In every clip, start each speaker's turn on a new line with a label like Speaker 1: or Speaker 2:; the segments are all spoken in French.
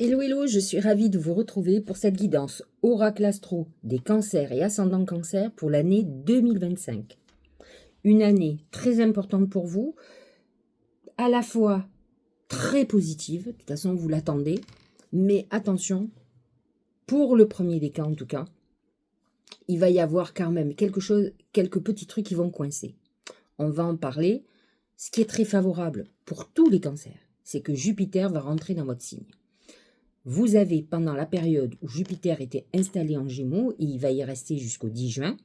Speaker 1: Hello, hello, je suis ravie de vous retrouver pour cette guidance Oracle Astro des cancers et ascendants cancer pour l'année 2025. Une année très importante pour vous, à la fois très positive, de toute façon vous l'attendez, mais attention, pour le premier des cas en tout cas, il va y avoir quand même quelques petits trucs qui vont coincer. On va en parler. Ce qui est très favorable pour tous les cancers, c'est que Jupiter va rentrer dans votre signe. Vous avez, pendant la période où Jupiter était installé en Gémeaux, et il va y rester jusqu'au 10 juin,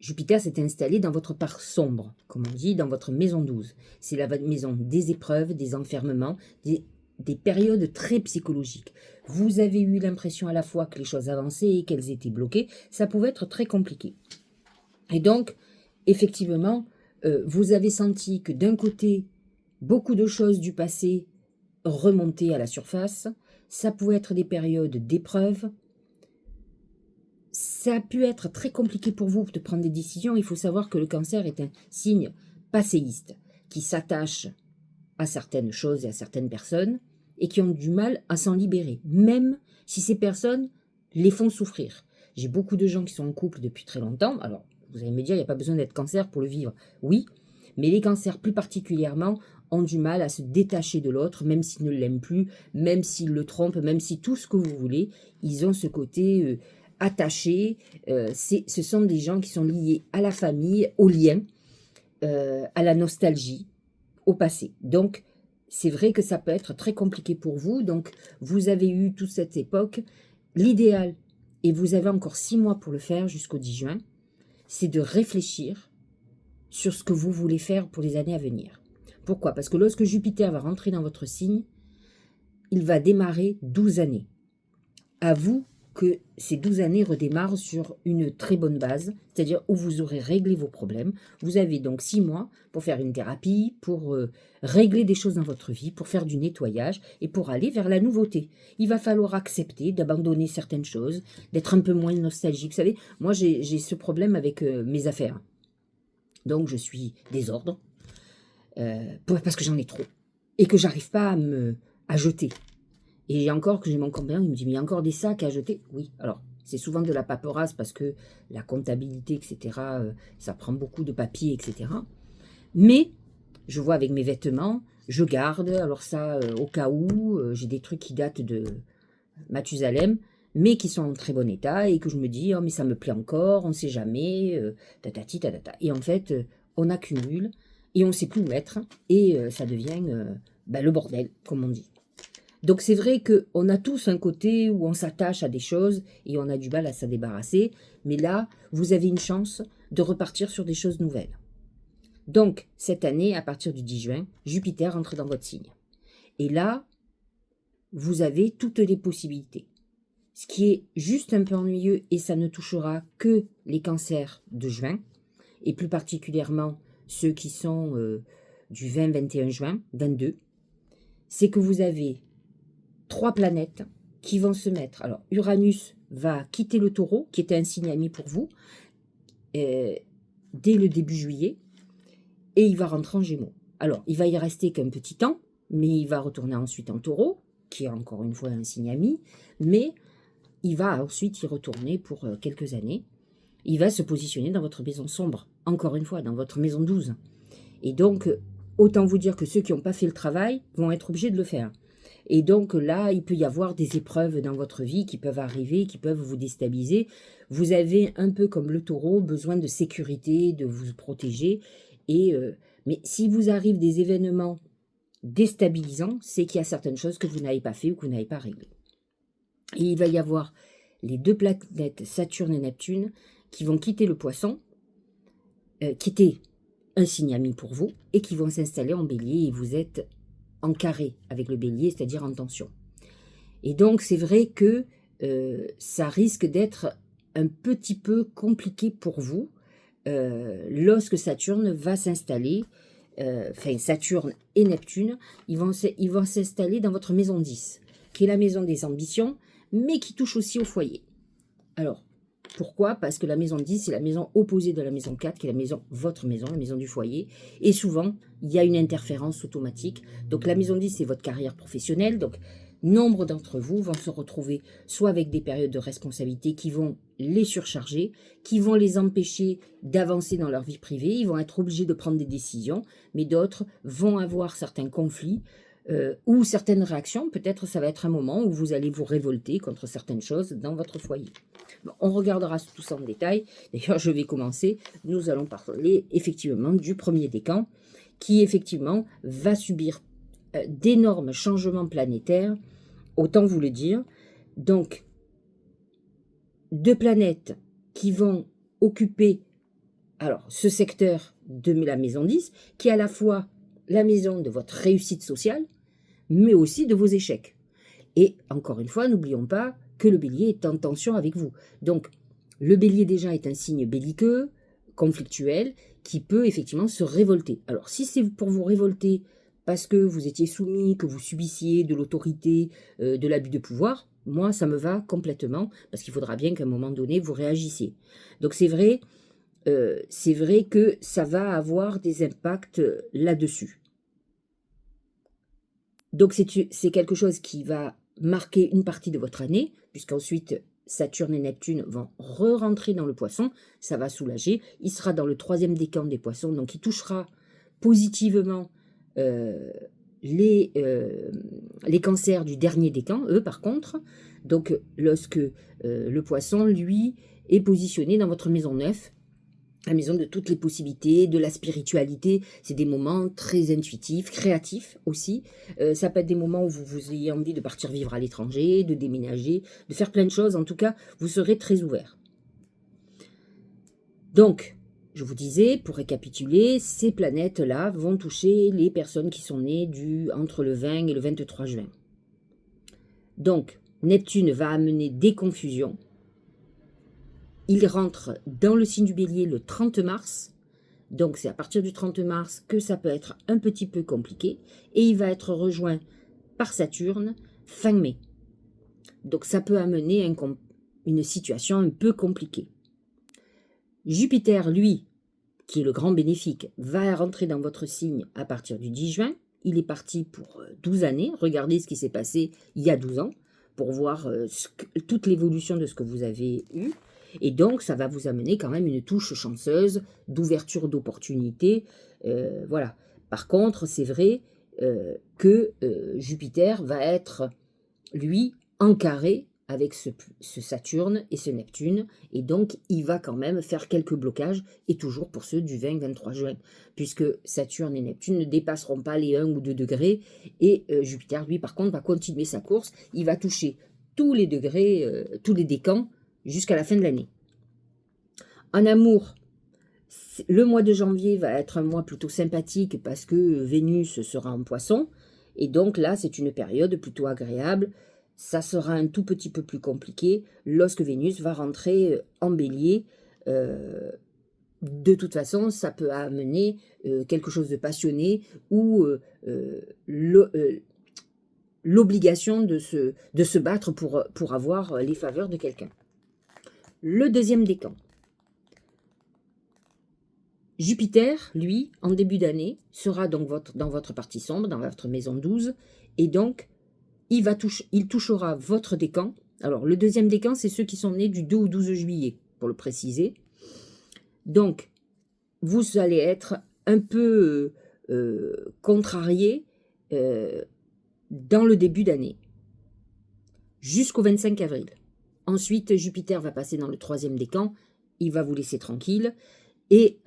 Speaker 1: Jupiter s'est installé dans votre part sombre, comme on dit, dans votre maison 12. C'est la maison des épreuves, des enfermements, des périodes très psychologiques. Vous avez eu l'impression à la fois que les choses avançaient et qu'elles étaient bloquées. Ça pouvait être très compliqué. Et donc, effectivement, vous avez senti que d'un côté, beaucoup de choses du passé remonter à la surface, ça pouvait être des périodes d'épreuves, ça a pu être très compliqué pour vous de prendre des décisions. Il faut savoir que le cancer est un signe passéiste qui s'attache à certaines choses et à certaines personnes et qui ont du mal à s'en libérer, même si ces personnes les font souffrir. J'ai beaucoup de gens qui sont en couple depuis très longtemps, alors vous allez me dire, il n'y a pas besoin d'être cancer pour le vivre, oui, mais les cancers plus particulièrement ont du mal à se détacher de l'autre, même s'ils ne l'aiment plus, même s'ils le trompent, même si tout ce que vous voulez, ils ont ce côté attaché. Ce sont des gens qui sont liés à la famille, au lien, à la nostalgie, au passé. Donc, c'est vrai que ça peut être très compliqué pour vous. Donc, vous avez eu toute cette époque. L'idéal, et vous avez encore 6 mois pour le faire jusqu'au 10 juin, c'est de réfléchir sur ce que vous voulez faire pour les années à venir. Pourquoi? Parce que lorsque Jupiter va rentrer dans votre signe, il va démarrer 12 années. À vous que ces 12 années redémarrent sur une très bonne base, c'est-à-dire où vous aurez réglé vos problèmes. Vous avez donc 6 mois pour faire une thérapie, pour régler des choses dans votre vie, pour faire du nettoyage et pour aller vers la nouveauté. Il va falloir accepter d'abandonner certaines choses, d'être un peu moins nostalgique. Vous savez, moi j'ai ce problème avec mes affaires. Donc je suis désordre, parce que j'en ai trop et que j'arrive pas à jeter. Et encore que j'ai mon compagnon, il me dit, mais il y a encore des sacs à jeter. Oui, alors, c'est souvent de la paperasse parce que la comptabilité, etc., ça prend beaucoup de papier, etc. Mais, je vois avec mes vêtements, je garde, alors ça, au cas où, j'ai des trucs qui datent de Mathusalem, mais qui sont en très bon état et que je me dis, oh, mais ça me plaît encore, on ne sait jamais, tatati, tatata. Et en fait, on accumule et on ne sait plus où mettre et ça devient le bordel, comme on dit. Donc c'est vrai qu'on a tous un côté où on s'attache à des choses et on a du mal à s'en débarrasser, mais là, vous avez une chance de repartir sur des choses nouvelles. Donc, cette année, à partir du 10 juin, Jupiter entre dans votre signe. Et là, vous avez toutes les possibilités. Ce qui est juste un peu ennuyeux, et ça ne touchera que les cancers de juin, et plus particulièrement ceux qui sont du 20-21 juin, 22, c'est que vous avez 3 planètes qui vont se mettre. Alors, Uranus va quitter le Taureau, qui était un signe ami pour vous, dès le début juillet, et il va rentrer en Gémeaux. Alors, il va y rester qu'un petit temps, mais il va retourner ensuite en Taureau, qui est encore une fois un signe ami, mais il va ensuite y retourner pour quelques années. Il va se positionner dans votre maison sombre, encore une fois, dans votre maison 12. Et donc, autant vous dire que ceux qui n'ont pas fait le travail vont être obligés de le faire. Et donc là, il peut y avoir des épreuves dans votre vie qui peuvent arriver, qui peuvent vous déstabiliser. Vous avez un peu comme le Taureau besoin de sécurité, de vous protéger. Mais si vous arrive des événements déstabilisants, c'est qu'il y a certaines choses que vous n'avez pas fait ou que vous n'avez pas réglées. Et il va y avoir les 2 planètes, Saturne et Neptune, qui vont quitter le Poisson, qui était un signe ami pour vous, et qui vont s'installer en Bélier, et vous êtes en carré avec le Bélier, c'est-à-dire en tension. Et donc, c'est vrai que ça risque d'être un petit peu compliqué pour vous lorsque Saturne va s'installer, Saturne et Neptune, ils vont s'installer dans votre maison 10, qui est la maison des ambitions, mais qui touche aussi au foyer. Alors, pourquoi? Parce que la maison 10, c'est la maison opposée de la maison 4, qui est votre maison, la maison du foyer. Et souvent, il y a une interférence automatique. Donc, la maison 10, c'est votre carrière professionnelle. Donc, nombre d'entre vous vont se retrouver soit avec des périodes de responsabilité qui vont les surcharger, qui vont les empêcher d'avancer dans leur vie privée, ils vont être obligés de prendre des décisions, mais d'autres vont avoir certains conflits ou certaines réactions. Peut-être ça va être un moment où vous allez vous révolter contre certaines choses dans votre foyer. Bon, on regardera tout ça en détail. D'ailleurs, je vais commencer. Nous allons parler effectivement du premier décan qui effectivement va subir d'énormes changements planétaires, autant vous le dire. Donc, 2 planètes qui vont occuper alors ce secteur de la maison 10, qui est à la fois la maison de votre réussite sociale, mais aussi de vos échecs. Et encore une fois, n'oublions pas que le bélier est en tension avec vous. Donc, le bélier déjà est un signe belliqueux, conflictuel, qui peut effectivement se révolter. Alors, si c'est pour vous révolter parce que vous étiez soumis, que vous subissiez de l'autorité, de l'abus de pouvoir, moi, ça me va complètement, parce qu'il faudra bien qu'à un moment donné, vous réagissiez. Donc, c'est vrai que ça va avoir des impacts là-dessus. Donc, c'est quelque chose qui va marquer une partie de votre année, puisqu'ensuite, Saturne et Neptune vont re-rentrer dans le poisson, ça va soulager. Il sera dans le 3e décan des poissons, donc il touchera positivement les cancers du dernier décan, eux par contre. Donc lorsque le poisson, lui, est positionné dans votre maison 9, la maison de toutes les possibilités, de la spiritualité, c'est des moments très intuitifs, créatifs aussi. Ça peut être des moments où vous ayez envie de partir vivre à l'étranger, de déménager, de faire plein de choses. En tout cas, vous serez très ouvert. Donc, je vous disais, pour récapituler, ces planètes-là vont toucher les personnes qui sont nées entre le 20 et le 23 juin. Donc, Neptune va amener des confusions. Il rentre dans le signe du bélier le 30 mars, donc c'est à partir du 30 mars que ça peut être un petit peu compliqué, et il va être rejoint par Saturne fin mai. Donc ça peut amener une situation un peu compliquée. Jupiter, lui, qui est le grand bénéfique, va rentrer dans votre signe à partir du 10 juin. Il est parti pour 12 années. Regardez ce qui s'est passé il y a 12 ans pour voir toute l'évolution de ce que vous avez eu. Et donc, ça va vous amener quand même une touche chanceuse d'ouverture d'opportunités. Voilà. Par contre, c'est vrai que Jupiter va être, lui, en carré avec ce Saturne et ce Neptune. Et donc, il va quand même faire quelques blocages, et toujours pour ceux du 20-23 juin, puisque Saturne et Neptune ne dépasseront pas les 1 ou 2 degrés. Et Jupiter, lui, par contre, va continuer sa course. Il va toucher tous les degrés, tous les décans, jusqu'à la fin de l'année. En amour, le mois de janvier va être un mois plutôt sympathique parce que Vénus sera en poisson. Et donc là, c'est une période plutôt agréable. Ça sera un tout petit peu plus compliqué lorsque Vénus va rentrer en bélier. De toute façon, ça peut amener quelque chose de passionné ou l'obligation de se battre pour avoir les faveurs de quelqu'un. Le 2e décan. Jupiter, lui, en début d'année, sera donc dans votre partie sombre, dans votre maison 12, et donc il touchera votre décan. Alors, le 2e décan, c'est ceux qui sont nés du 2 au 12 juillet, pour le préciser. Donc, vous allez être un peu contrarié dans le début d'année, jusqu'au 25 avril. Ensuite, Jupiter va passer dans le 3e décan, il va vous laisser tranquille, et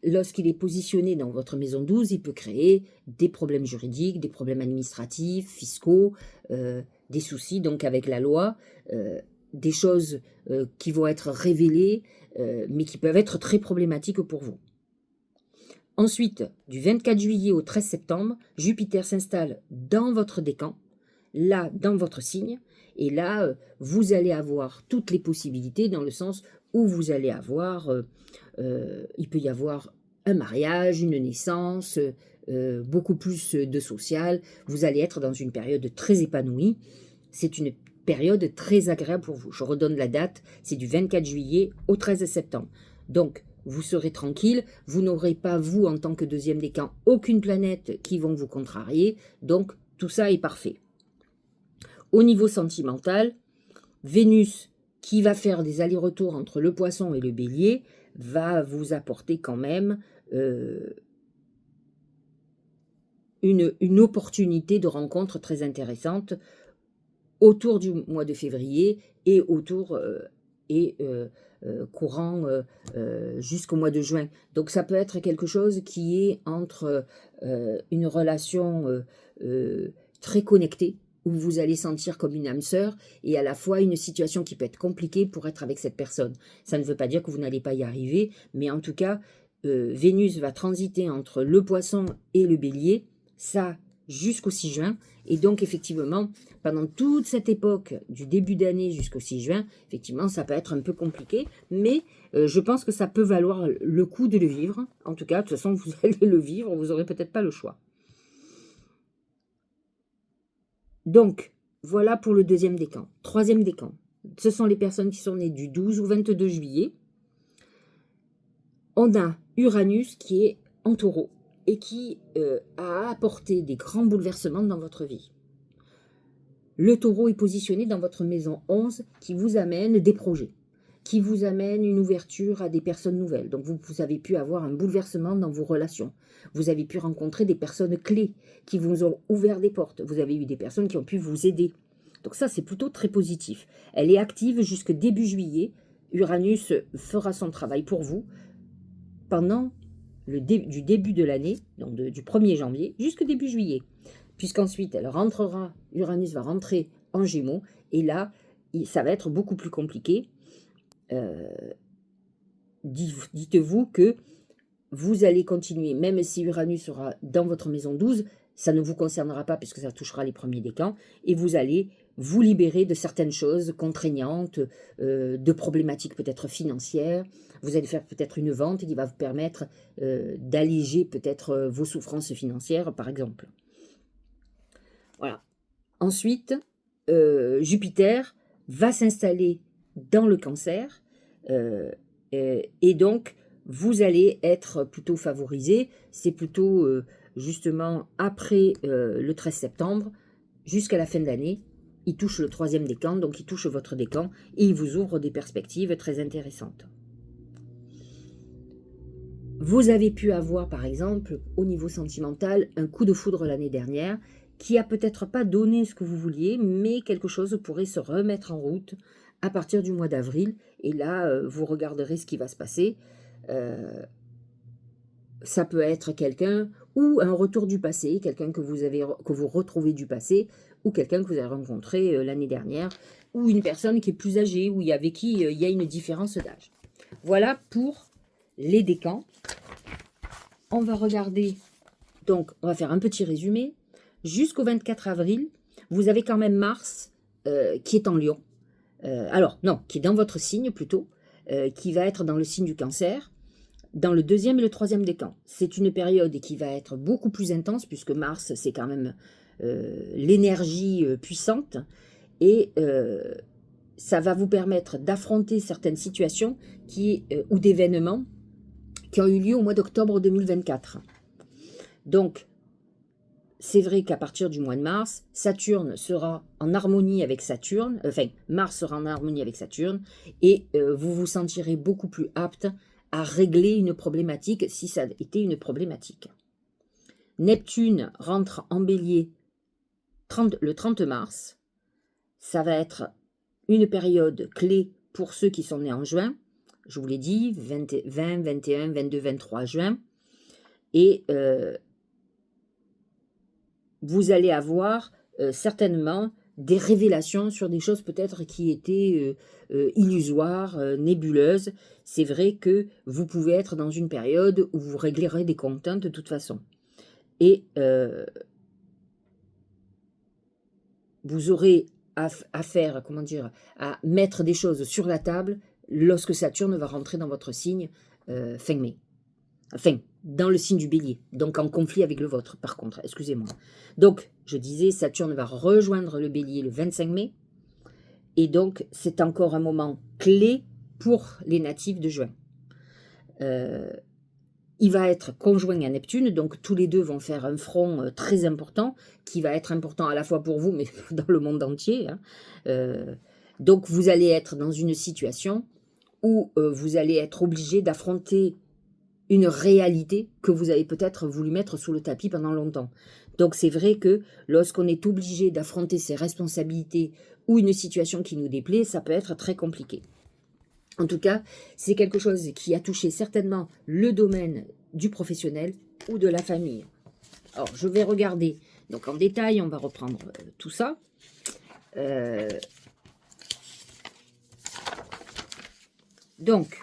Speaker 1: lorsqu'il est positionné dans votre maison 12, il peut créer des problèmes juridiques, des problèmes administratifs, fiscaux, des soucis donc avec la loi, des choses qui vont être révélées, mais qui peuvent être très problématiques pour vous. Ensuite, du 24 juillet au 13 septembre, Jupiter s'installe dans votre décan, là, dans votre signe, et là, vous allez avoir toutes les possibilités dans le sens où vous allez avoir, il peut y avoir un mariage, une naissance, beaucoup plus de social. Vous allez être dans une période très épanouie. C'est une période très agréable pour vous. Je redonne la date, c'est du 24 juillet au 13 septembre. Donc, vous serez tranquille, vous n'aurez pas, vous, en tant que 2e décan, aucune planète qui vont vous contrarier. Donc, tout ça est parfait. Au niveau sentimental, Vénus, qui va faire des allers-retours entre le poisson et le bélier, va vous apporter quand même une opportunité de rencontre très intéressante autour du mois de février et courant jusqu'au mois de juin. Donc ça peut être quelque chose qui est entre une relation très connectée, où vous allez sentir comme une âme sœur, et à la fois une situation qui peut être compliquée pour être avec cette personne. Ça ne veut pas dire que vous n'allez pas y arriver, mais en tout cas, Vénus va transiter entre le poisson et le bélier, ça jusqu'au 6 juin, et donc effectivement, pendant toute cette époque du début d'année jusqu'au 6 juin, effectivement, ça peut être un peu compliqué, mais je pense que ça peut valoir le coup de le vivre. En tout cas, de toute façon, vous allez le vivre, vous n'aurez peut-être pas le choix. Donc, voilà pour le deuxième décan. Troisième décan, ce sont les personnes qui sont nées du 12 au 22 juillet. On a Uranus qui est en taureau et qui a apporté des grands bouleversements dans votre vie. Le taureau est positionné dans votre maison 11 qui vous amène des projets, qui vous amène une ouverture à des personnes nouvelles. Donc vous avez pu avoir un bouleversement dans vos relations. Vous avez pu rencontrer des personnes clés qui vous ont ouvert des portes. Vous avez eu des personnes qui ont pu vous aider. Donc ça, c'est plutôt très positif. Elle est active jusqu'au début juillet. Uranus fera son travail pour vous pendant du début de l'année, donc du 1er janvier jusqu'au début juillet. Puisqu'ensuite, Uranus va rentrer en Gémeaux, et là, ça va être beaucoup plus compliqué. Dites-vous que vous allez continuer, même si Uranus sera dans votre maison 12, ça ne vous concernera pas puisque ça touchera les premiers décans, et vous allez vous libérer de certaines choses contraignantes, de problématiques peut-être financières. Vous allez faire peut-être une vente qui va vous permettre d'alléger peut-être vos souffrances financières, par exemple. Voilà. Ensuite, Jupiter va s'installer dans le Cancer, et donc vous allez être plutôt favorisé. C'est plutôt justement après le 13 septembre jusqu'à la fin de l'année. Il touche le 3e décan, donc il touche votre décan et il vous ouvre des perspectives très intéressantes. Vous avez pu avoir, par exemple, au niveau sentimental, un coup de foudre l'année dernière qui a peut-être pas donné ce que vous vouliez, mais quelque chose pourrait se remettre en route à partir du mois d'avril. Et là, vous regarderez ce qui va se passer. Ça peut être quelqu'un ou un retour du passé, quelqu'un que vous retrouvez du passé, ou quelqu'un que vous avez rencontré l'année dernière, ou une personne qui est plus âgée, ou avec qui il y a une différence d'âge. Voilà pour les décans. On va regarder, donc on va faire un petit résumé. Jusqu'au 24 avril, vous avez quand même Mars qui est en Lion. Qui est dans votre signe plutôt, qui va être dans le signe du Cancer, dans le 2e et le 3e décan. C'est une période qui va être beaucoup plus intense, puisque Mars, c'est quand même l'énergie puissante, et ça va vous permettre d'affronter certaines situations ou d'événements qui ont eu lieu au mois d'octobre 2024. Donc, c'est vrai qu'à partir du mois de mars, Saturne sera en harmonie avec Saturne, Mars sera en harmonie avec Saturne, et vous vous sentirez beaucoup plus apte à régler une problématique si ça était une problématique. Neptune rentre en bélier le 30 mars. Ça va être une période clé pour ceux qui sont nés en juin. Je vous l'ai dit, 20, 21, 22, 23 juin. Et vous allez avoir certainement des révélations sur des choses peut-être qui étaient illusoires, nébuleuses. C'est vrai que vous pouvez être dans une période où vous réglerez des comptes de toute façon. Et vous aurez à mettre des choses sur la table lorsque Saturne va rentrer dans votre signe fin mai. Enfin, dans le signe du bélier, donc en conflit avec le vôtre, par contre, excusez-moi. Donc, je disais, Saturne va rejoindre le bélier le 25 mai, et donc c'est encore un moment clé pour les natifs de juin. il va être conjoint à Neptune, donc tous les deux vont faire un front très important, qui va être important à la fois pour vous, mais dans le monde entier. Hein. Donc vous allez être dans une situation où vous allez être obligé d'affronter une réalité que vous avez peut-être voulu mettre sous le tapis pendant longtemps. Donc c'est vrai que lorsqu'on est obligé d'affronter ses responsabilités ou une situation qui nous déplaît, ça peut être très compliqué. En tout cas, c'est quelque chose qui a touché certainement le domaine du professionnel ou de la famille. Alors, je vais regarder. Donc, en détail, on va reprendre tout ça. Donc,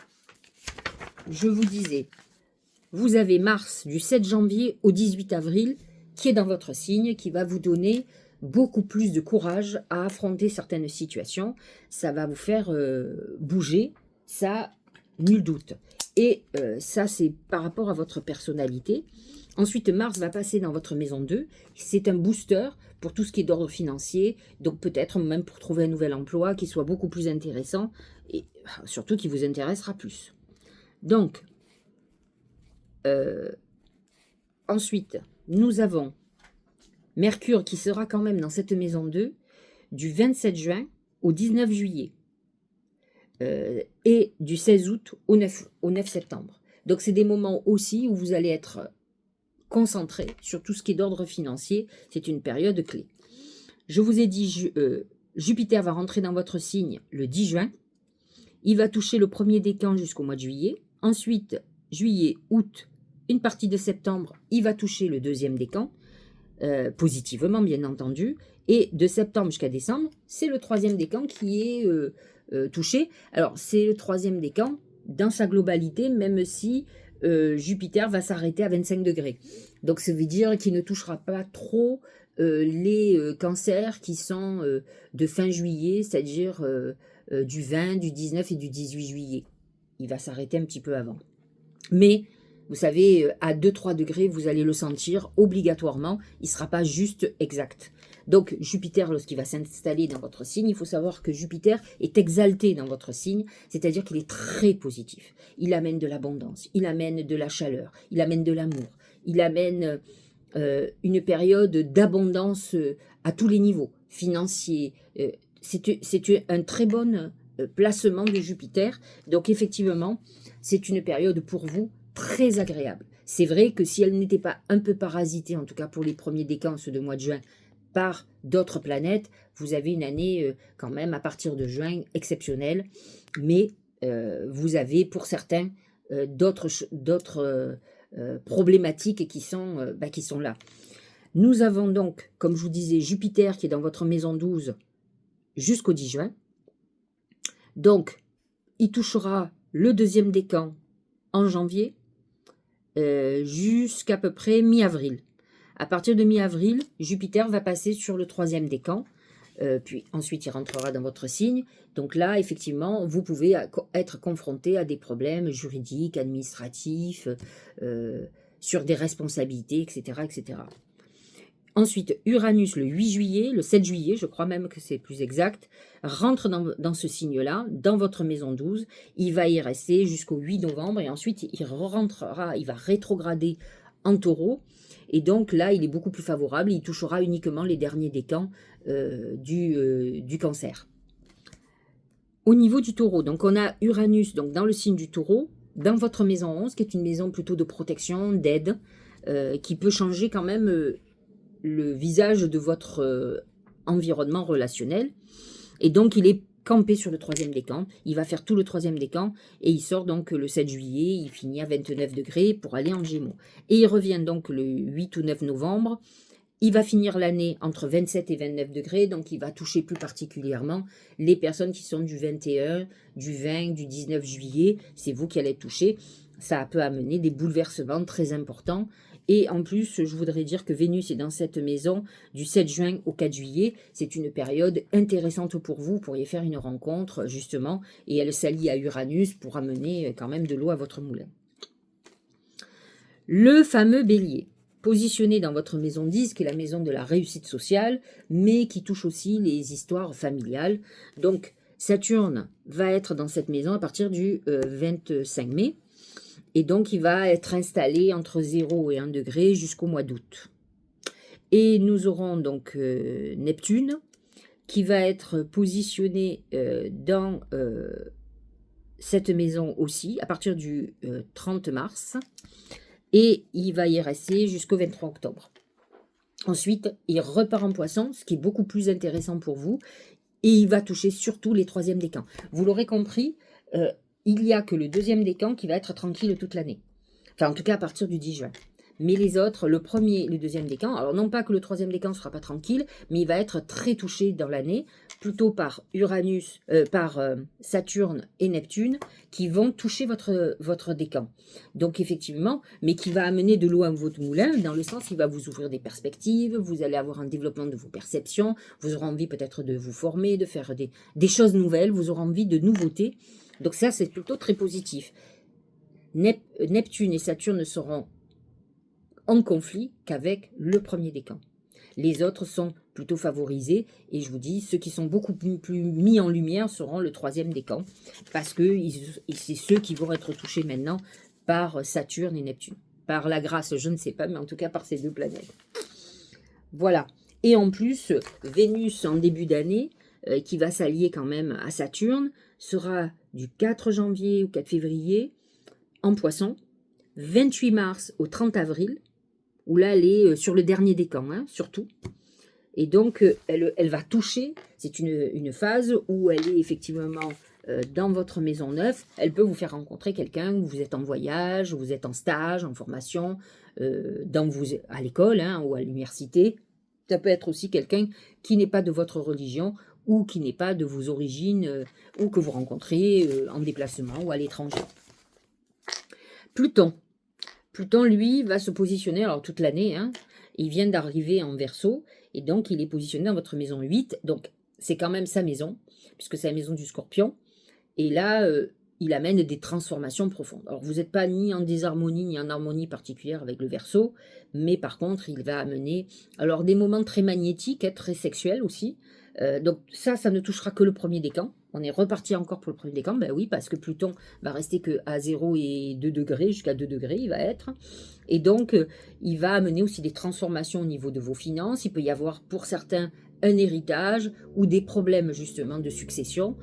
Speaker 1: je vous disais, vous avez Mars du 7 janvier au 18 avril qui est dans votre signe, qui va vous donner beaucoup plus de courage à affronter certaines situations. Ça va vous faire bouger, ça, nul doute. Et ça, c'est par rapport à votre personnalité. Ensuite, Mars va passer dans votre maison 2. C'est un booster pour tout ce qui est d'ordre financier, donc peut-être même pour trouver un nouvel emploi qui soit beaucoup plus intéressant et surtout qui vous intéressera plus. Donc, ensuite, nous avons Mercure qui sera quand même dans cette maison 2 du 27 juin au 19 juillet et du 16 août au 9 septembre. Donc, c'est des moments aussi où vous allez être concentré sur tout ce qui est d'ordre financier. C'est une période clé. Je vous ai dit, Jupiter va rentrer dans votre signe le 10 juin. Il va toucher le premier décan jusqu'au mois de juillet. Ensuite, juillet, août, une partie de septembre, il va toucher le deuxième décan, positivement bien entendu. Et de septembre jusqu'à décembre, c'est le troisième décan qui est touché. Alors, c'est le troisième décan dans sa globalité, même si Jupiter va s'arrêter à 25 degrés. Donc, ça veut dire qu'il ne touchera pas trop les cancers qui sont de fin juillet, c'est-à-dire du 20, du 19 et du 18 juillet. Il va s'arrêter un petit peu avant. Mais, vous savez, à 2-3 degrés, vous allez le sentir obligatoirement. Il ne sera pas juste exact. Donc, Jupiter, lorsqu'il va s'installer dans votre signe, il faut savoir que Jupiter est exalté dans votre signe, c'est-à-dire qu'il est très positif. Il amène de l'abondance, il amène de la chaleur, il amène de l'amour, il amène une période d'abondance à tous les niveaux, financiers. C'est un très bon placement de Jupiter. Donc, effectivement, c'est une période pour vous très agréable. C'est vrai que si elle n'était pas un peu parasitée, en tout cas pour les premiers décans, ceux de mois de juin, par d'autres planètes, vous avez une année quand même à partir de juin exceptionnelle, mais vous avez pour certains d'autres problématiques qui sont là. Nous avons donc, comme je vous disais, Jupiter qui est dans votre maison 12 jusqu'au 10 juin. Donc, il touchera le deuxième décan en janvier jusqu'à peu près mi-avril. À partir de mi-avril, Jupiter va passer sur le troisième décan, puis ensuite il rentrera dans votre signe. Donc là, effectivement, vous pouvez être confronté à des problèmes juridiques, administratifs, sur des responsabilités, etc., etc. Ensuite, Uranus, le 8 juillet, le 7 juillet, je crois même que c'est plus exact, rentre dans ce signe-là, dans votre maison 12. Il va y rester jusqu'au 8 novembre et ensuite il rentrera, il va rétrograder en taureau. Et donc là, il est beaucoup plus favorable. Il touchera uniquement les derniers décans du cancer. Au niveau du taureau, donc on a Uranus donc dans le signe du taureau, dans votre maison 11, qui est une maison plutôt de protection, d'aide, qui peut changer quand même le visage de votre environnement relationnel. Et donc, il est campé sur le troisième décan. Il va faire tout le troisième décan et il sort donc le 7 juillet. Il finit à 29 degrés pour aller en Gémeaux. Et il revient donc le 8 ou 9 novembre. Il va finir l'année entre 27 et 29 degrés. Donc, il va toucher plus particulièrement les personnes qui sont du 21, du 20, du 19 juillet. C'est vous qui allez toucher. Ça peut amener des bouleversements très importants. Et en plus, je voudrais dire que Vénus est dans cette maison du 7 juin au 4 juillet. C'est une période intéressante pour vous. Vous pourriez faire une rencontre, justement, et elle s'allie à Uranus pour amener quand même de l'eau à votre moulin. Le fameux bélier, positionné dans votre maison 10, qui est la maison de la réussite sociale, mais qui touche aussi les histoires familiales. Donc, Saturne va être dans cette maison à partir du 25 mai. Et donc, il va être installé entre 0 et 1 degré jusqu'au mois d'août. Et nous aurons donc Neptune, qui va être positionné dans cette maison aussi, à partir du 30 mars. Et il va y rester jusqu'au 23 octobre. Ensuite, il repart en Poisson, ce qui est beaucoup plus intéressant pour vous. Et il va toucher surtout les 3e décans. Vous l'aurez compris, il n'y a que le 2e décan qui va être tranquille toute l'année. Enfin, en tout cas, à partir du 10 juin. Mais les autres, le 1er, le 2e décan, alors non pas que le 3e décan ne sera pas tranquille, mais il va être très touché dans l'année, plutôt par Saturne et Neptune, qui vont toucher votre décan. Donc effectivement, mais qui va amener de l'eau à votre moulin, dans le sens, il va vous ouvrir des perspectives, vous allez avoir un développement de vos perceptions, vous aurez envie peut-être de vous former, de faire des choses nouvelles, vous aurez envie de nouveautés. Donc ça, c'est plutôt très positif. Neptune et Saturne seront en conflit qu'avec le 1er décan. Les autres sont plutôt favorisés, et je vous dis, ceux qui sont beaucoup plus mis en lumière seront le 3e décan, parce que c'est ceux qui vont être touchés maintenant par Saturne et Neptune. Par la grâce, je ne sais pas, mais en tout cas par ces 2 planètes. Voilà. Et en plus, Vénus en début d'année, qui va s'allier quand même à Saturne, sera du 4 janvier au 4 février en Poisson, 28 mars au 30 avril, où là, elle est sur le dernier décan, hein, surtout. Et donc, elle va toucher, c'est une phase où elle est effectivement dans votre maison neuve. Elle peut vous faire rencontrer quelqu'un où vous êtes en voyage, où vous êtes en stage, en formation, à l'école hein, ou à l'université. Ça peut être aussi quelqu'un qui n'est pas de votre religion ou qui n'est pas de vos origines ou que vous rencontrez en déplacement ou à l'étranger. Pluton, lui, va se positionner, alors toute l'année, hein, il vient d'arriver en Verseau, et donc il est positionné dans votre maison 8, donc c'est quand même sa maison, puisque c'est la maison du Scorpion, et là, il amène des transformations profondes. Alors vous n'êtes pas ni en désharmonie, ni en harmonie particulière avec le Verseau, mais par contre, il va amener alors des moments très magnétiques, très sexuels aussi, donc ça ne touchera que le 1er décan. On est reparti encore pour le 1er décan, ben oui, parce que Pluton va rester que à 0 et 2 degrés, jusqu'à 2 degrés, il va être. Et donc, il va amener aussi des transformations au niveau de vos finances. Il peut y avoir pour certains un héritage ou des problèmes justement de succession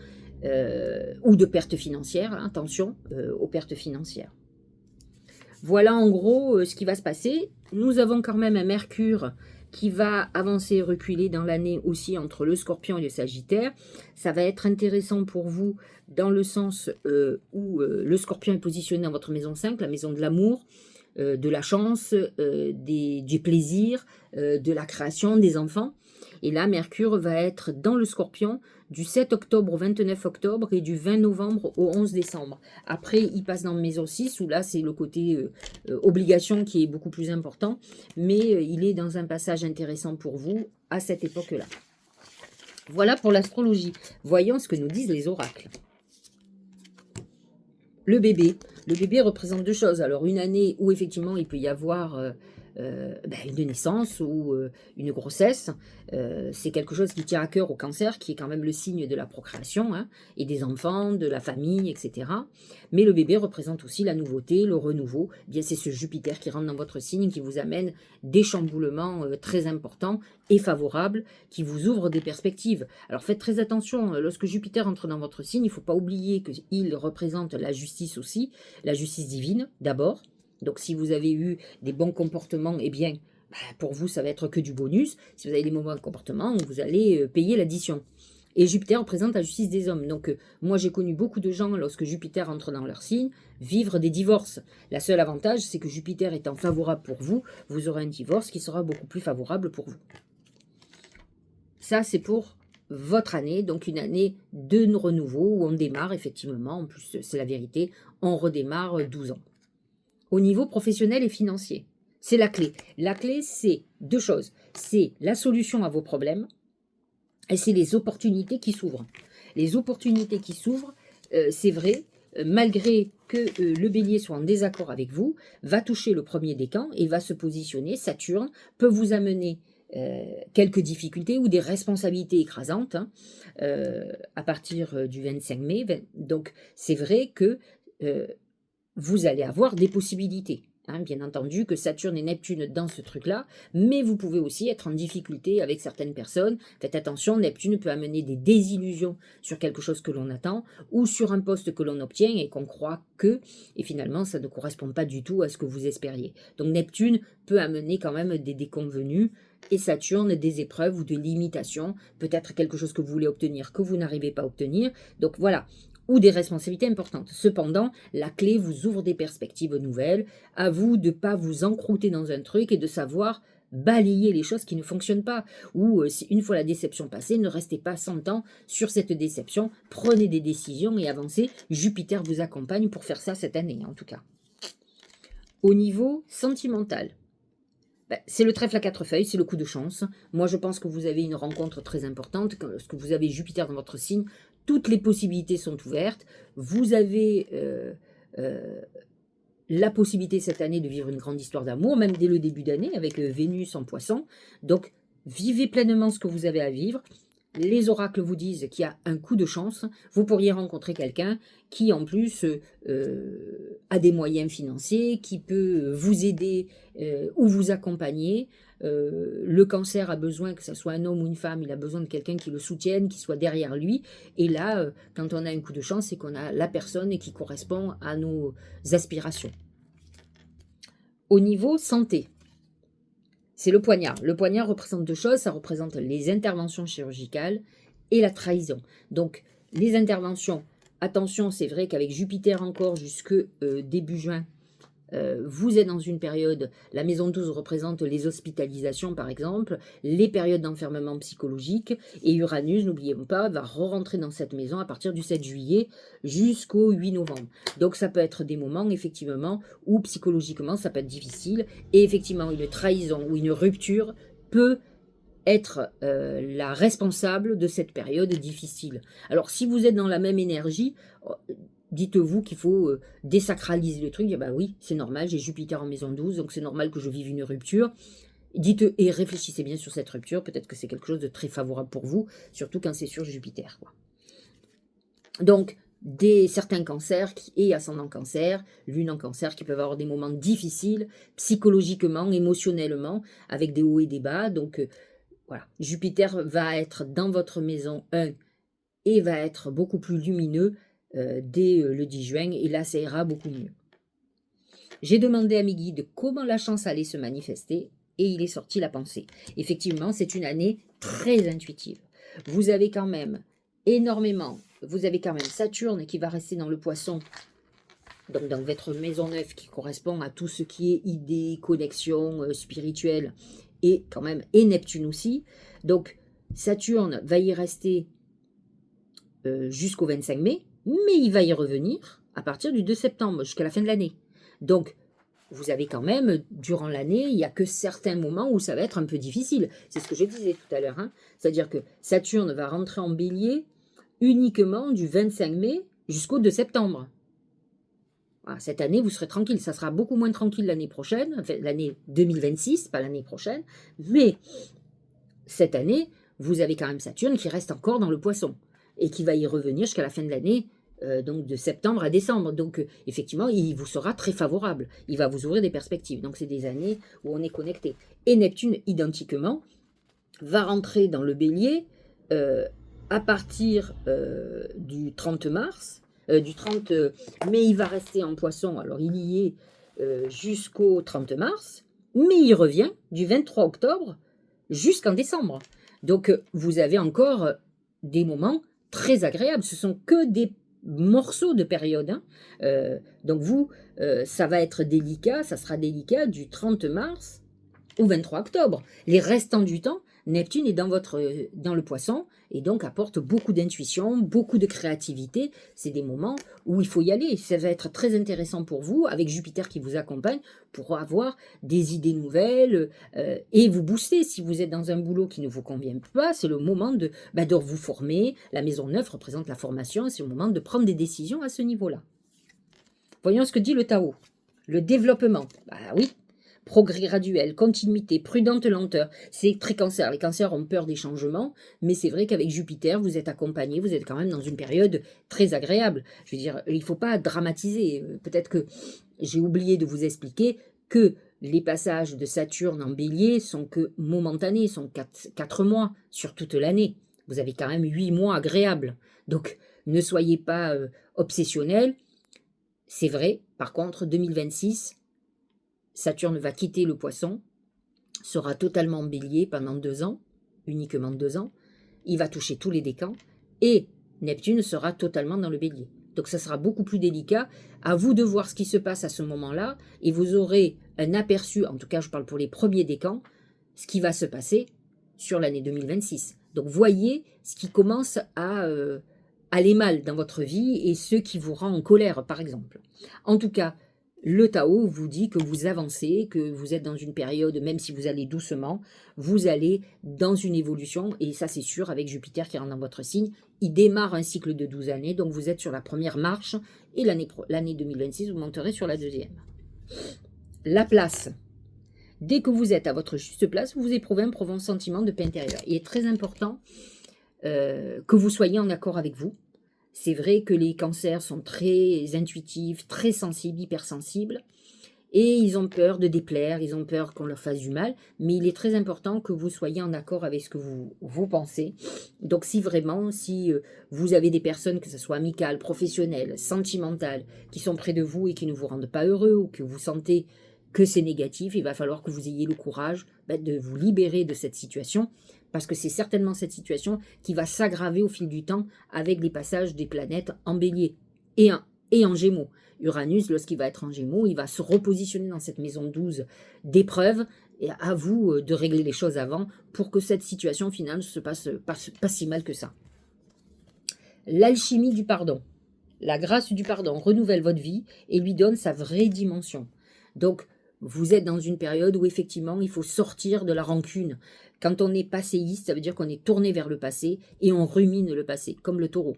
Speaker 1: ou de pertes financières. Hein, attention aux pertes financières. Voilà en gros ce qui va se passer. Nous avons quand même un Mercure qui va avancer et reculer dans l'année aussi entre le Scorpion et le Sagittaire. Ça va être intéressant pour vous dans le sens où le Scorpion est positionné dans votre maison 5, la maison de l'amour, de la chance, du plaisir, de la création, des enfants. Et là, Mercure va être dans le Scorpion du 7 octobre au 29 octobre et du 20 novembre au 11 décembre. Après, il passe dans maison 6, où là, c'est le côté obligation qui est beaucoup plus important. Mais il est dans un passage intéressant pour vous à cette époque-là. Voilà pour l'astrologie. Voyons ce que nous disent les oracles. Le bébé. Le bébé représente 2 choses. Alors, une année où effectivement il peut y avoir une naissance ou une grossesse. C'est quelque chose qui tient à cœur au Cancer, qui est quand même le signe de la procréation, hein, et des enfants, de la famille, etc. Mais le bébé représente aussi la nouveauté, le renouveau. Eh bien, c'est ce Jupiter qui rentre dans votre signe, qui vous amène des chamboulements très importants et favorables, qui vous ouvrent des perspectives. Alors faites très attention, lorsque Jupiter entre dans votre signe, il ne faut pas oublier qu'il représente la justice aussi, la justice divine d'abord. Donc, si vous avez eu des bons comportements, eh bien, pour vous, ça va être que du bonus. Si vous avez des mauvais comportements, vous allez payer l'addition. Et Jupiter représente la justice des hommes. Donc, moi, j'ai connu beaucoup de gens, lorsque Jupiter entre dans leur signe, vivre des divorces. La seule avantage, c'est que Jupiter étant favorable pour vous, vous aurez un divorce qui sera beaucoup plus favorable pour vous. Ça, c'est pour votre année, donc une année de renouveau, où on démarre, effectivement, en plus, c'est la vérité, on redémarre 12 ans. Au niveau professionnel et financier, c'est la clé. La clé, c'est 2 choses. C'est la solution à vos problèmes et c'est les opportunités qui s'ouvrent. Les opportunités qui s'ouvrent, c'est vrai, malgré que le bélier soit en désaccord avec vous, va toucher le 1er décan et va se positionner. Saturne peut vous amener quelques difficultés ou des responsabilités écrasantes hein, à partir du 25 mai. Donc, c'est vrai que vous allez avoir des possibilités. Hein, bien entendu que Saturne et Neptune dans ce truc-là, mais vous pouvez aussi être en difficulté avec certaines personnes. Faites attention, Neptune peut amener des désillusions sur quelque chose que l'on attend ou sur un poste que l'on obtient et qu'on croit que, et finalement ça ne correspond pas du tout à ce que vous espériez. Donc Neptune peut amener quand même des déconvenues et Saturne des épreuves ou des limitations, peut-être quelque chose que vous voulez obtenir que vous n'arrivez pas à obtenir. Donc voilà, ou des responsabilités importantes. Cependant, la clé vous ouvre des perspectives nouvelles. À vous de ne pas vous encrouter dans un truc et de savoir balayer les choses qui ne fonctionnent pas. Ou si une fois la déception passée, ne restez pas 100 ans sur cette déception. Prenez des décisions et avancez. Jupiter vous accompagne pour faire ça cette année, en tout cas. Au niveau sentimental, c'est le trèfle à 4 feuilles, c'est le coup de chance. Moi, je pense que vous avez une rencontre très importante. Lorsque vous avez Jupiter dans votre signe, toutes les possibilités sont ouvertes. Vous avez la possibilité cette année de vivre une grande histoire d'amour, même dès le début d'année, avec Vénus en Poisson. Donc, vivez pleinement ce que vous avez à vivre. Les oracles vous disent qu'il y a un coup de chance. Vous pourriez rencontrer quelqu'un qui, en plus, a des moyens financiers, qui peut vous aider ou vous accompagner. Le Cancer a besoin, que ce soit un homme ou une femme, il a besoin de quelqu'un qui le soutienne, qui soit derrière lui. Et là, quand on a un coup de chance, c'est qu'on a la personne qui correspond à nos aspirations. Au niveau santé, c'est le poignard. Le poignard représente deux choses. Ça représente les interventions chirurgicales et la trahison. Donc, les interventions, attention, c'est vrai qu'avec Jupiter encore jusque début juin, vous êtes dans une période, la maison 12 représente les hospitalisations par exemple, les périodes d'enfermement psychologique, et Uranus, n'oublions pas, va re-rentrer dans cette maison à partir du 7 juillet jusqu'au 8 novembre. Donc ça peut être des moments effectivement où psychologiquement ça peut être difficile, et effectivement une trahison ou une rupture peut être la responsable de cette période difficile. Alors si vous êtes dans la même énergie, dites-vous qu'il faut désacraliser le truc. Bah oui, c'est normal, j'ai Jupiter en maison 12, donc c'est normal que je vive une rupture. Dites et réfléchissez bien sur cette rupture. Peut-être que c'est quelque chose de très favorable pour vous, surtout quand c'est sur Jupiter, quoi. Donc, certains cancers et ascendants cancer, lune en cancer, qui peuvent avoir des moments difficiles, psychologiquement, émotionnellement, avec des hauts et des bas. Donc, voilà, Jupiter va être dans votre maison 1 et va être beaucoup plus lumineux dès le 10 juin, et là, ça ira beaucoup mieux. J'ai demandé à mes guides comment la chance allait se manifester, et il est sorti la pensée. Effectivement, c'est une année très intuitive. Vous avez quand même Saturne qui va rester dans le Poisson, donc dans votre maison 9 qui correspond à tout ce qui est idées, connexions spirituelles, et quand même, et Neptune aussi. Donc, Saturne va y rester jusqu'au 25 mai, mais il va y revenir à partir du 2 septembre, jusqu'à la fin de l'année. Donc, vous avez quand même, durant l'année, il n'y a que certains moments où ça va être un peu difficile. C'est ce que je disais tout à l'heure. Hein. C'est-à-dire que Saturne va rentrer en bélier uniquement du 25 mai jusqu'au 2 septembre. Voilà, cette année, vous serez tranquille. Ça sera beaucoup moins tranquille l'année prochaine, enfin, l'année 2026, pas l'année prochaine. Mais cette année, vous avez quand même Saturne qui reste encore dans le Poisson et qui va y revenir jusqu'à la fin de l'année, donc de septembre à décembre. Donc effectivement, il vous sera très favorable. Il va vous ouvrir des perspectives. Donc c'est des années où on est connecté. Et Neptune, identiquement, va rentrer dans le Bélier à partir du 30 mars, mais il va rester en Poisson. Alors il y est jusqu'au 30 mars, mais il revient du 23 octobre jusqu'en décembre. Donc vous avez encore des moments très agréables. Ce sont que des morceaux de période. Hein. Donc vous, ça va être délicat, ça sera délicat du 30 mars au 23 octobre. Les restants du temps, Neptune est dans le Poisson et donc apporte beaucoup d'intuition, beaucoup de créativité. C'est des moments où il faut y aller. Ça va être très intéressant pour vous, avec Jupiter qui vous accompagne, pour avoir des idées nouvelles et vous booster. Si vous êtes dans un boulot qui ne vous convient pas, c'est le moment de vous former. La maison 9 représente la formation, c'est le moment de prendre des décisions à ce niveau-là. Voyons ce que dit le Tao. Le développement. Bah oui. progrès graduel, continuité, prudente lenteur. C'est très cancer. Les cancers ont peur des changements, mais c'est vrai qu'avec Jupiter, vous êtes accompagné, vous êtes quand même dans une période très agréable. Je veux dire, il ne faut pas dramatiser. Peut-être que j'ai oublié de vous expliquer que les passages de Saturne en Bélier sont que momentanés, sont 4 mois sur toute l'année. Vous avez quand même 8 mois agréables. Donc, ne soyez pas obsessionnels. C'est vrai, par contre, 2026, Saturne va quitter le Poisson, sera totalement en Bélier pendant 2 ans, uniquement 2 ans. Il va toucher tous les décans et Neptune sera totalement dans le Bélier. Donc ça sera beaucoup plus délicat. À vous de voir ce qui se passe à ce moment-là et vous aurez un aperçu, en tout cas je parle pour les premiers décans, ce qui va se passer sur l'année 2026. Donc voyez ce qui commence à aller mal dans votre vie et ce qui vous rend en colère, par exemple. En tout cas, le Tao vous dit que vous avancez, que vous êtes dans une période, même si vous allez doucement, vous allez dans une évolution, et ça c'est sûr, avec Jupiter qui rentre dans votre signe, il démarre un cycle de 12 années, donc vous êtes sur la première marche, et l'année 2026, vous monterez sur la deuxième. La place. Dès que vous êtes à votre juste place, vous éprouvez un profond sentiment de paix intérieure. Il est très important que vous soyez en accord avec vous. C'est vrai que les cancers sont très intuitifs, très sensibles, hypersensibles, et ils ont peur de déplaire, ils ont peur qu'on leur fasse du mal, mais il est très important que vous soyez en accord avec ce que vous pensez. Donc si vraiment, si vous avez des personnes, que ce soit amicales, professionnelles, sentimentales, qui sont près de vous et qui ne vous rendent pas heureux, ou que vous sentez que c'est négatif, il va falloir que vous ayez le courage de vous libérer de cette situation, parce que c'est certainement cette situation qui va s'aggraver au fil du temps avec les passages des planètes en Bélier et en Gémeaux. Uranus, lorsqu'il va être en Gémeaux, il va se repositionner dans cette maison 12 d'épreuves, et à vous de régler les choses avant pour que cette situation finale ne se passe pas si mal que ça. L'alchimie du pardon. La grâce du pardon renouvelle votre vie et lui donne sa vraie dimension. Donc, vous êtes dans une période où effectivement, il faut sortir de la rancune. Quand on est passéiste, ça veut dire qu'on est tourné vers le passé et on rumine le passé, comme le taureau.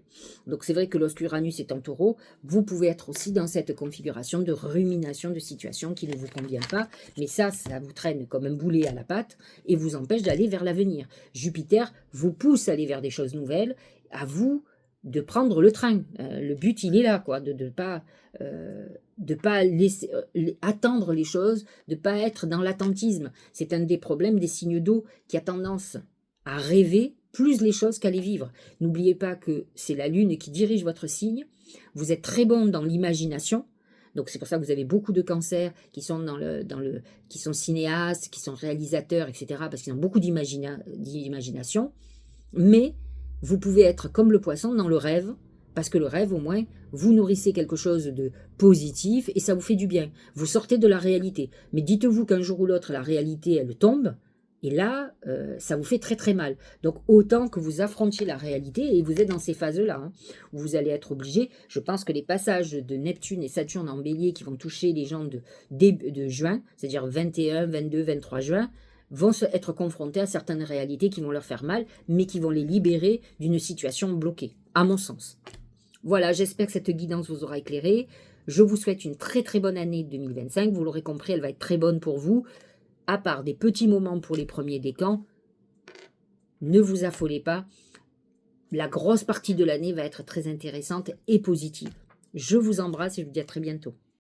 Speaker 1: Donc c'est vrai que lorsque Uranus est en taureau, vous pouvez être aussi dans cette configuration de rumination de situation qui ne vous convient pas, mais ça vous traîne comme un boulet à la patte et vous empêche d'aller vers l'avenir. Jupiter vous pousse à aller vers des choses nouvelles, à vous de prendre le train. Le but, il est là, quoi, de ne pas laisser attendre les choses, de ne pas être dans l'attentisme. C'est un des problèmes des signes d'eau qui a tendance à rêver plus les choses qu'à les vivre. N'oubliez pas que c'est la Lune qui dirige votre signe. Vous êtes très bon dans l'imagination. Donc c'est pour ça que vous avez beaucoup de cancers qui sont qui sont cinéastes, qui sont réalisateurs, etc. Parce qu'ils ont beaucoup d'imagination. Mais vous pouvez être comme le poisson dans le rêve, parce que le rêve, au moins, vous nourrissez quelque chose de positif et ça vous fait du bien. Vous sortez de la réalité. Mais dites-vous qu'un jour ou l'autre, la réalité, elle tombe, et là, ça vous fait très très mal. Donc autant que vous affrontiez la réalité, et vous êtes dans ces phases-là, où vous allez être obligé. Je pense que les passages de Neptune et Saturne en Bélier qui vont toucher les gens de juin, c'est-à-dire 21, 22, 23 juin, vont être confrontés à certaines réalités qui vont leur faire mal, mais qui vont les libérer d'une situation bloquée, à mon sens. Voilà, j'espère que cette guidance vous aura éclairé. Je vous souhaite une très très bonne année 2025. Vous l'aurez compris, elle va être très bonne pour vous. À part des petits moments pour les premiers décans, ne vous affolez pas. La grosse partie de l'année va être très intéressante et positive. Je vous embrasse et je vous dis à très bientôt.